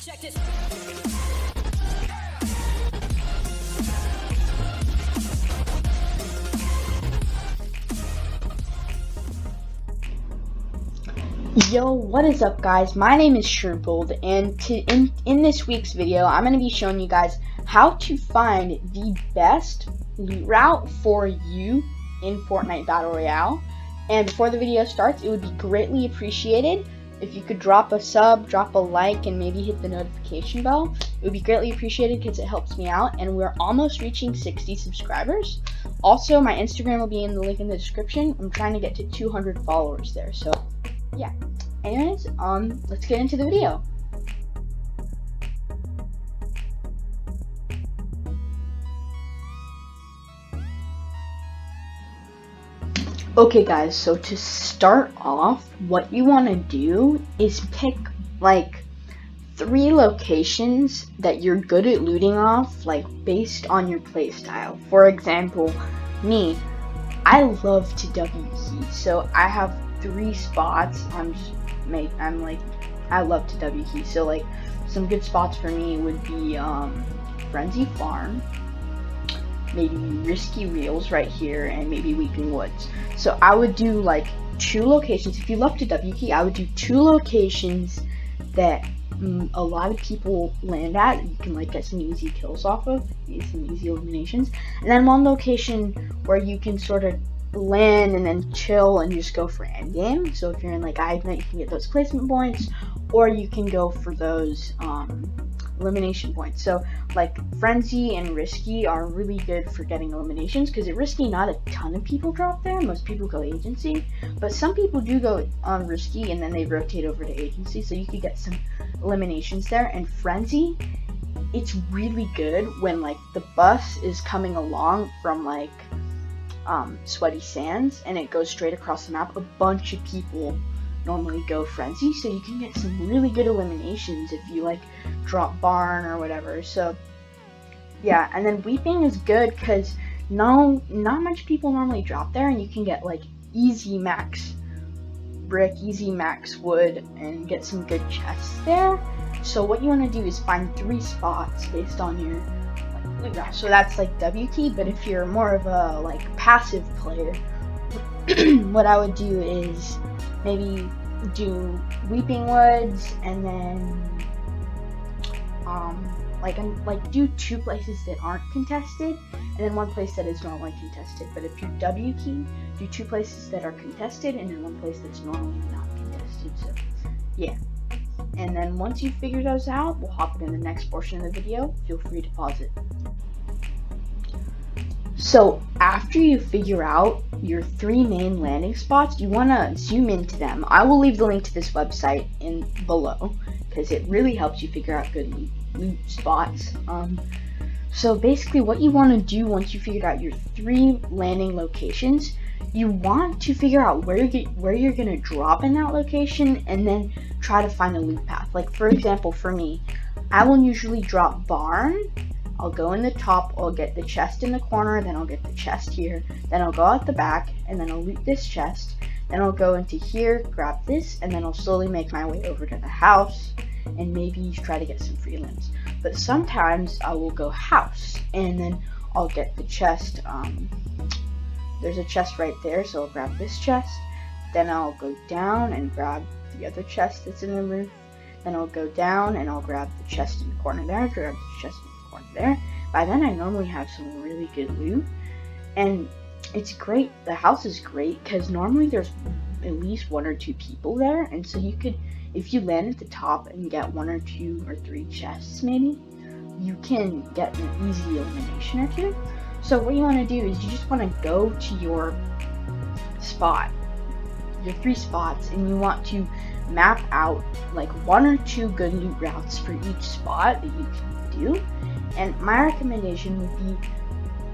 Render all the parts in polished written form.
Check this. Yo, what is up guys? My name is Shroompled, and in this week's video, I'm going to be showing you guys how to find the best loot route for you in Fortnite Battle Royale. And before the video starts, it would be greatly appreciated if you could drop a sub, drop a like, and maybe hit the notification bell. It would be greatly appreciated because it helps me out, and we're almost reaching 60 subscribers. Also, my Instagram will be in the link in the description. I'm trying to get to 200 followers there, so yeah. Anyways, let's get into the video. Okay guys, so to start off, what you want to do is pick like 3 locations that you're good at looting off, like based on your playstyle. For example, me, I love to W key, so I have 3 spots. I love to W key, so like some good spots for me would be Frenzy Farm, maybe Risky Reels right here, and maybe Weeping Woods. So I would do like 2 locations. If you love to W key, I would do 2 locations that a lot of people land at. You can like get some easy kills off of, some easy eliminations, and then 1 location where you can sort of land and then chill and just go for end game. So if you're in like Ignite, you can get those placement points, or you can go for those elimination points. So like Frenzy and Risky are really good for getting eliminations, because at Risky not a ton of people drop there. Most people go Agency, but some people do go on Risky and then they rotate over to Agency, so you could get some eliminations there. And Frenzy, it's really good when like the bus is coming along from like Sweaty Sands and it goes straight across the map. A bunch of people normally go Frenzy, so you can get some really good eliminations if you like drop Barn or whatever. So yeah, and then Weeping is good because not much people normally drop there, and you can get like easy max brick, easy max wood, and get some good chests there. So what you want to do is find 3 spots based on your loot route. So that's like W key, but if you're more of a like passive player, what I would do is maybe do Weeping Woods, and then do 2 places that aren't contested, and then 1 place that is normally contested. But if you W key, do 2 places that are contested, and then 1 place that's normally not contested. So yeah. And then once you figure those out, we'll hop into the next portion of the video. Feel free to pause it. So after you figure out your 3 main landing spots, you want to zoom into them. I will leave the link to this website below, because it really helps you figure out good loot spots. So basically what you want to do once you figured out your 3 landing locations, you want to figure out where you're going to drop in that location, and then try to find a loot path. Like for example, for me, I will usually drop Barn. I'll go in the top, I'll get the chest in the corner, then I'll get the chest here, then I'll go out the back, and then I'll loot this chest, then I'll go into here, grab this, and then I'll slowly make my way over to the house, and maybe try to get some free limbs. But sometimes I will go house, and then I'll get the chest. There's a chest right there, so I'll grab this chest, then I'll go down and grab the other chest that's in the roof, then I'll go down and I'll grab the chest in the corner there, grab the chest in the corner there. By then I normally have some really good loot, and it's great. The house is great because normally there's at least 1 or 2 people there, and so you could, if you land at the top and get 1 or 2 or 3 chests maybe, you can get an easy elimination or 2. So what you want to do is you just want to go to your spot, your 3 spots, and you want to map out like 1 or 2 good loot routes for each spot that you can do. And my recommendation would be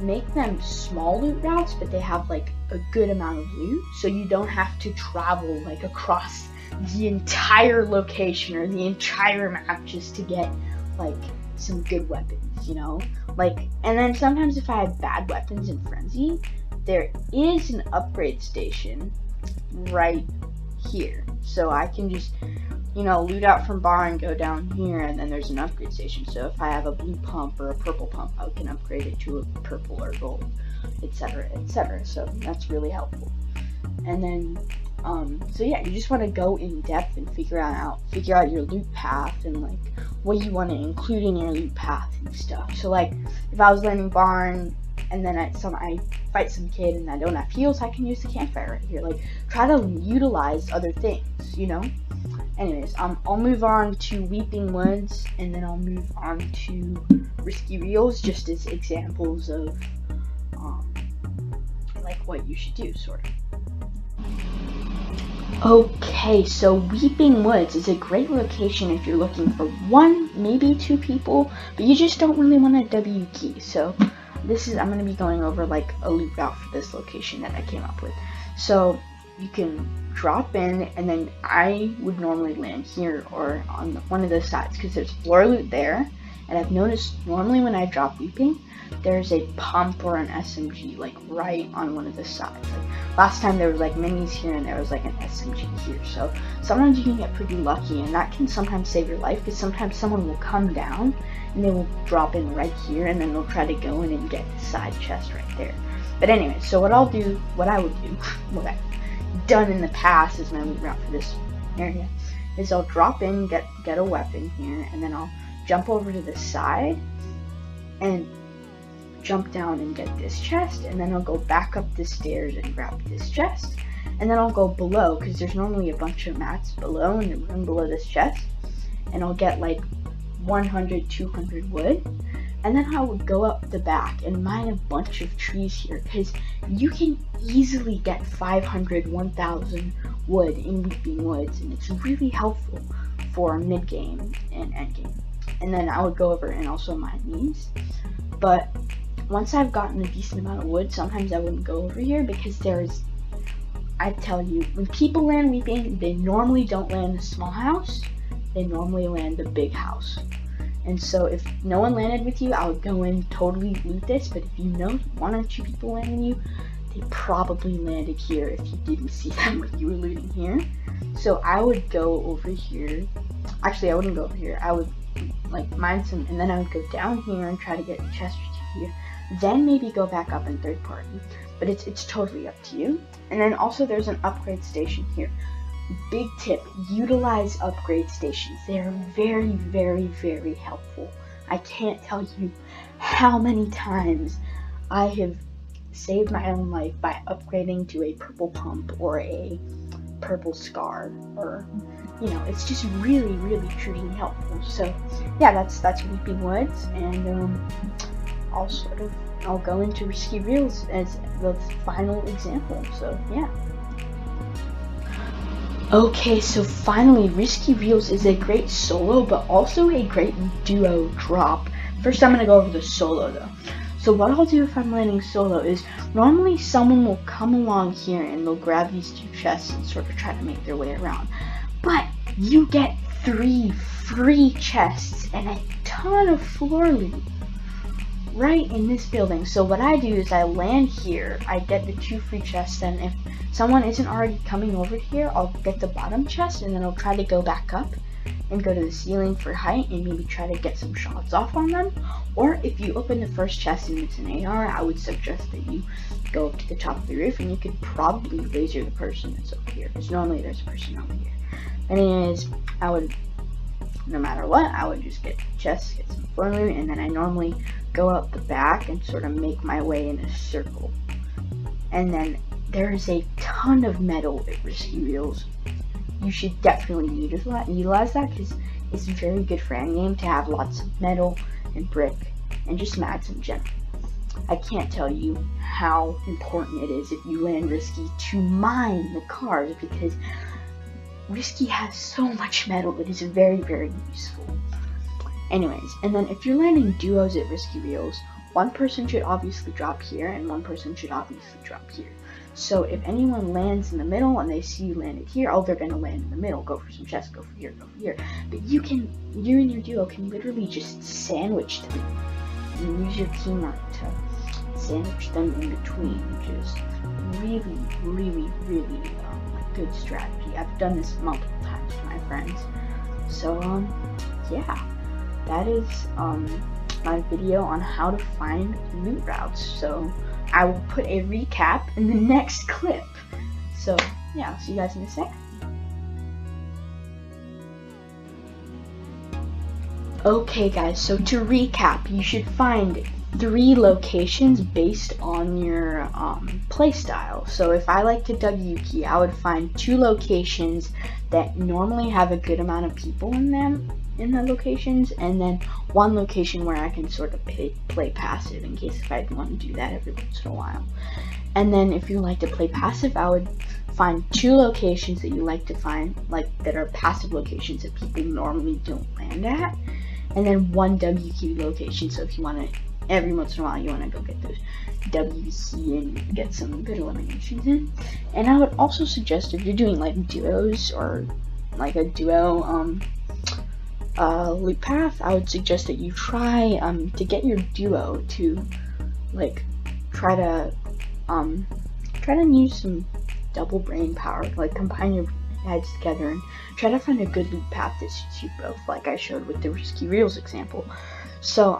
make them small loot routes, but they have like a good amount of loot, so you don't have to travel like across the entire location or the entire map just to get like some good weapons, you know? Like, and then sometimes if I have bad weapons in Frenzy, there is an upgrade station right here, so I can just loot out from barn, go down here, and then there's an upgrade station. So if I have a blue pump or a purple pump, I can upgrade it to a purple or gold, etc., etc. So that's really helpful. And then, so yeah, you just want to go in depth and figure out your loot path and like what you want to include in your loot path and stuff. So like, if I was landing barn and then I fight some kid and I don't have heals, I can use the campfire right here. Like, try to utilize other things, Anyways, I'll move on to Weeping Woods, and then I'll move on to Risky Reels, just as examples of, like, what you should do, sort of. Okay, so Weeping Woods is a great location if you're looking for 1, maybe 2 people, but you just don't really want a W key. So I'm going to be going over like a loot route for this location that I came up with. So you can drop in, and then I would normally land here or on one of the sides because there's floor loot there. And I've noticed normally when I drop Weeping, there's a pump or an SMG like right on one of the sides. Like last time there was like minis here and there was like an SMG here. So sometimes you can get pretty lucky, and that can sometimes save your life because sometimes someone will come down and they will drop in right here, and then they'll try to go in and get the side chest right there. But anyway, so what I would do, what I've done in the past is my loot route for this area, is I'll drop in, get a weapon here, and then I'll jump over to the side and jump down and get this chest, and then I'll go back up the stairs and grab this chest, and then I'll go below because there's normally a bunch of mats below in the room below this chest, and I'll get like 100, 200 wood, and then I would go up the back and mine a bunch of trees here because you can easily get 500, 1,000 wood in Weeping Woods, and it's really helpful for mid game and end game. And then I would go over and also mine these. But once I've gotten a decent amount of wood, sometimes I wouldn't go over here because I tell you, when people land Weeping, they normally don't land the small house, they normally land the big house. And so if no one landed with you, I would go in, totally loot this, but if you know 1 or 2 people landing you, they probably landed here if you didn't see them when you were looting here. So I would go over here. Actually, I wouldn't go over here. I would like mine some, and then I would go down here and try to get a chest or 2 here. Then maybe go back up in third party. But it's totally up to you. And then also there's an upgrade station here. Big tip, utilize upgrade stations. They are very, very, very helpful. I can't tell you how many times I have saved my own life by upgrading to a purple pump or a purple scar, or it's just really, really, truly helpful. So yeah, that's Weeping Woods, and I'll go into Risky Reels as the final example. So yeah. Okay, so finally, Risky Reels is a great solo, but also a great duo drop. First, I'm going to go over the solo, though. So what I'll do if I'm landing solo is, normally someone will come along here and they'll grab these 2 chests and sort of try to make their way around. But you get 3 free chests and a ton of floor loot right in this building. So what I do is I land here, I get the 2 free chests, and if someone isn't already coming over here, I'll get the bottom chest, and then I'll try to go back up and go to the ceiling for height and maybe try to get some shots off on them. Or if you open the first chest and it's an AR, I would suggest that you go up to the top of the roof and you could probably laser the person that's over here, because normally there's a person over here. Anyways, no matter what, I would just get chests, get some floor loot, and then I normally go out the back and sort of make my way in a circle. And then there is a ton of metal at Risky Reels. You should definitely utilize that because it's very good for any game to have lots of metal and brick and just mats in general. I can't tell you how important it is if you land Risky to mine the cars, because Risky has so much metal. It is very, very useful. Anyways, and then if you're landing duos at Risky Reels, 1 person should obviously drop here and 1 person should obviously drop here. So if anyone lands in the middle and they see you landed here, they're gonna land in the middle, go for some chests, go for here, go for here. But you and your duo can literally just sandwich them. And use your teamwork to sandwich them in between, which is really, really, really a good strategy. I've done this multiple times with my friends. So yeah, that is my video on how to find loot routes. So I will put a recap in the next clip. So yeah, I'll see you guys in a sec. Okay guys, so to recap, you should find 3 locations based on your playstyle. So if I like to W key, I would find 2 locations that normally have a good amount of people in them, in the locations, and then 1 location where I can sort of play passive in case if I want to do that every once in a while. And then if you like to play passive, I would find 2 locations that you like to find, like that are passive locations that people normally don't land at, and then 1 W key location. So if you want to, every once in a while, you want to go get those WC and get some good eliminations in. And I would also suggest, if you're doing like duos or like a duo loot path, I would suggest that you try to get your duo to like try to use some double brain power, like combine your heads together and try to find a good loot path that suits you both, like I showed with the risky reels example. So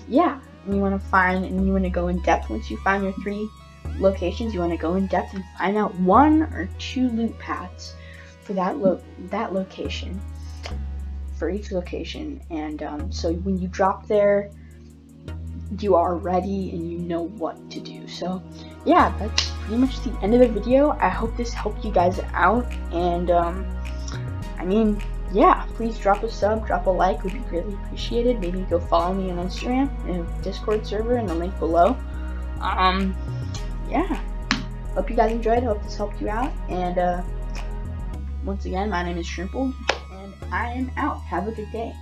yeah, and you want to go in depth. Once you find your 3 locations, you want to go in depth and find out 1 or 2 loot paths for that location, for each location. And so when you drop there, you are ready and you know what to do. So yeah, that's pretty much the end of the video. I hope this helped you guys out, and I mean, yeah, please drop a sub, drop a like, would be greatly appreciated. Maybe go follow me on Instagram and Discord server in the link below. Yeah, hope you guys enjoyed, hope this helped you out, and once again, my name is Shroompled, and I am out. Have a good day.